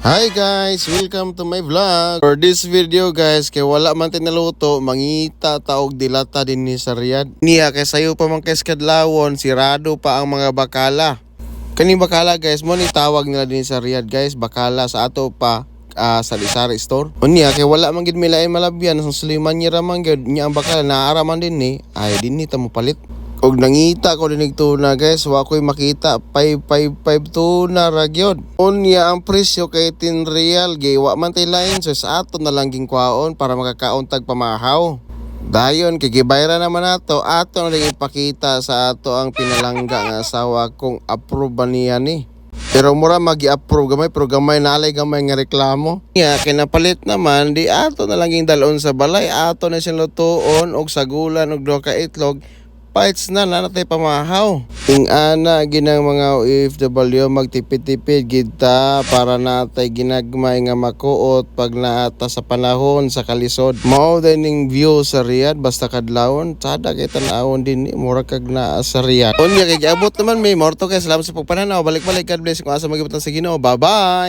Hi guys! Welcome to my vlog. For this video guys, kay wala man tinaluto, mangita taog dilata din ni sa Riyadh. Niya kay sayo pa man kadlawon, sirado pa ang mga bakala. Kaning bakala guys, mo ni tawag nila din sa Riyadh guys, bakala sa ato pa sa Sari store. Unya kay wala man gid milay malabyan sa Suliman niya raman gyud nya ang bakala naaraman din ni, ay din ni ta mo palit. Og nangita ko dinig tuna guys, wa ko'y makita 555 tuna ra gyud. Unya ang presyo kay 10 real gay wa man tay lain, so sa ato na lang ging kwaon para makakaon tag pamahaw. Dayon kay gibayra naman ato na lang ipakita sa ato ang pinalangga nga asawa kung approve ba niya ni. Pero mura magi-approve gamay pero gamay nalay gamay nga reklamo. Nya kay napalit naman di ato na lang ging dalon sa balay, ato na siyang lutuon og sagulan og duha ka itlog. Pites na natay pamahaw. Ing ana ginang mga OFW magtipid-tipid gidta para natay ginagmay nga makuot pag naata sa panahon sa kalisod. Mao dining view sa Riyadh basta kadlawon sada kay tan-awon din mura kag naa sa Riyadh. Unya kay abot naman may morto kay salamat sa pagpananaw. Balik-balik, God bless kung asa magibot sa Ginoo. Bye-bye.